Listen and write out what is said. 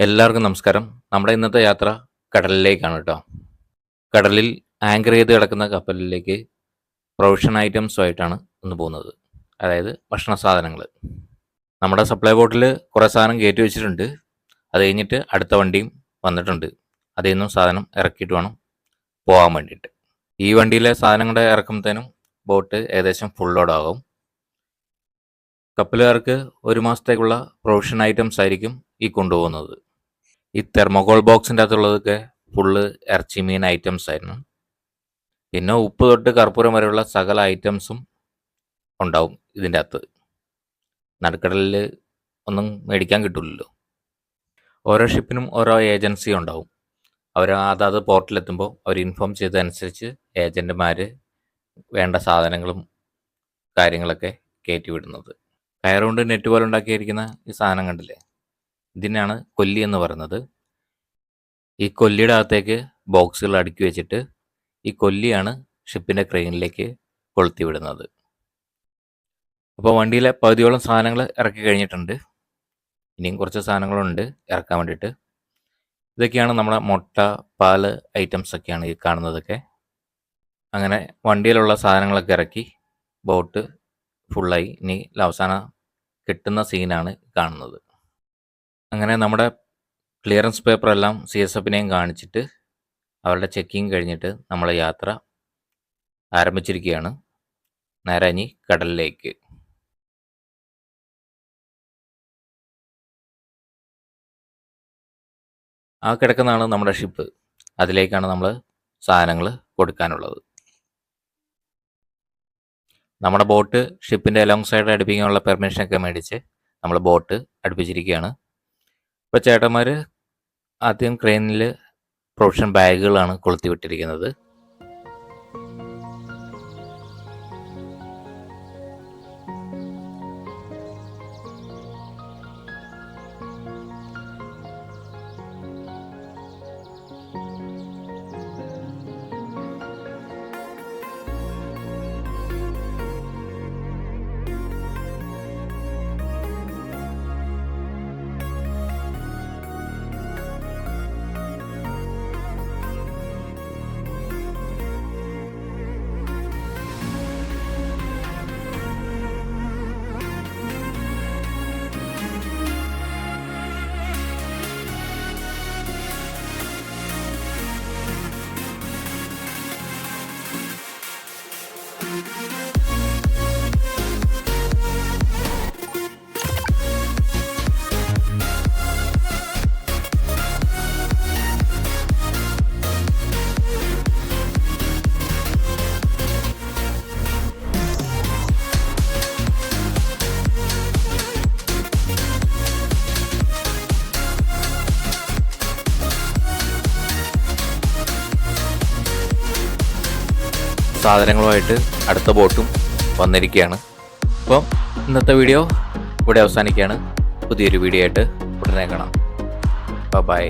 എല്ലാവർക്കും നമസ്കാരം. നമ്മുടെ ഇന്നത്തെ യാത്ര കടലിലേക്കാണ് കേട്ടോ. കടലിൽ ആങ്കർ ചെയ്ത് കിടക്കുന്ന കപ്പലിലേക്ക് പ്രൊവിഷൻ ഐറ്റംസുമായിട്ടാണ് ഇന്ന് പോകുന്നത്. അതായത് ഭക്ഷണ സാധനങ്ങൾ. നമ്മുടെ സപ്ലൈ ബോട്ടിൽ കുറേ സാധനം കയറ്റി വെച്ചിട്ടുണ്ട്. അത് കഴിഞ്ഞിട്ട് അടുത്ത വണ്ടിയും വന്നിട്ടുണ്ട്. അതിൽ നിന്നും സാധനം ഇറക്കിയിട്ട് വേണം പോകാൻ വേണ്ടിയിട്ട്. ഈ വണ്ടിയിലെ സാധനങ്ങളുടെ ഇറക്കുമ്പോഴത്തേനും ബോട്ട് ഏകദേശം ഫുൾ ലോഡാകും. കപ്പലുകാർക്ക് ഒരു മാസത്തേക്കുള്ള പ്രൊവിഷൻ ഐറ്റംസ് ആയിരിക്കും ഈ കൊണ്ടുപോകുന്നത്. ഈ തെർമോകോൾ ബോക്സിൻ്റെ അകത്തുള്ളതൊക്കെ ഫുള്ള് ഇറച്ചി മീൻ ഐറ്റംസ് ആയിരുന്നു. പിന്നെ ഉപ്പ് തൊട്ട് കർപ്പൂരം വരെയുള്ള സകല ഐറ്റംസും ഉണ്ടാവും ഇതിൻ്റെ അകത്ത്. നടുക്കടലിൽ ഒന്നും മേടിക്കാൻ കിട്ടില്ലല്ലോ. ഓരോ ഷിപ്പിനും ഓരോ ഏജൻസി ഉണ്ടാവും. അവർ അതാത് പോർട്ടിലെത്തുമ്പോൾ അവർ ഇൻഫോം ചെയ്തതനുസരിച്ച് ഏജൻറ്റുമാർ വേണ്ട സാധനങ്ങളും കാര്യങ്ങളൊക്കെ കയറ്റി വിടുന്നത്. കയറുകൊണ്ട് നെറ്റ് പോലെ ഉണ്ടാക്കിയിരിക്കുന്ന ഈ സാധനം കണ്ടില്ലേ, ഇതിനാണ് കൊല്ലി എന്ന് പറയുന്നത്. ഈ കൊല്ലിയുടെ അകത്തേക്ക് ബോക്സുകൾ അടുക്കി വെച്ചിട്ട് ഈ കൊല്ലിയാണ് ഷിപ്പിൻ്റെ ക്രെയിനിലേക്ക് കൊളുത്തി വിടുന്നത്. അപ്പോൾ വണ്ടിയിലെ പകുതിയോളം സാധനങ്ങൾ ഇറക്കി കഴിഞ്ഞിട്ടുണ്ട്. ഇനിയും കുറച്ച് സാധനങ്ങളുണ്ട് ഇറക്കാൻ വേണ്ടിയിട്ട്. ഇതൊക്കെയാണ് നമ്മുടെ മുട്ട, പാല് ഐറ്റംസ് ഒക്കെയാണ് ഈ കാണുന്നതൊക്കെ. അങ്ങനെ വണ്ടിയിലുള്ള സാധനങ്ങളൊക്കെ ഇറക്കി ബോട്ട് ഫുള്ളായി. ഇനി അവസാനം കിട്ടുന്ന സീനാണ് കാണുന്നത്. അങ്ങനെ നമ്മുടെ ക്ലിയറൻസ് പേപ്പറെല്ലാം CSFനെയും കാണിച്ചിട്ട് അവരുടെ ചെക്കിങ് കഴിഞ്ഞിട്ട് നമ്മളെ യാത്ര ആരംഭിച്ചിരിക്കുകയാണ്. നേരെ ഇനി കടലിലേക്ക്. ആ കിടക്കുന്നതാണ് നമ്മുടെ ഷിപ്പ്. അതിലേക്കാണ് നമ്മൾ സാധനങ്ങൾ കൊടുക്കാനുള്ളത്. നമ്മുടെ ബോട്ട് ഷിപ്പിൻ്റെ അലോങ് സൈഡ് അടുപ്പിക്കാനുള്ള പെർമിഷനൊക്കെ മേടിച്ച് നമ്മൾ ബോട്ട് അടുപ്പിച്ചിരിക്കുകയാണ്. ഇപ്പോൾ ചേട്ടന്മാർ ആദ്യം ക്രെയിനിൽ പ്രൊവിഷൻ ബാഗുകളാണ് കൊളുത്തി വിട്ടിരിക്കുന്നത്. സാധനങ്ങളുമായിട്ട് അടുത്ത ബോട്ടും വന്നിരിക്കുകയാണ്. അപ്പം ഇന്നത്തെ വീഡിയോ ഇവിടെ അവസാനിക്കുകയാണ്. പുതിയൊരു വീഡിയോ ആയിട്ട് ഉടനെ കാണാം. ബൈ.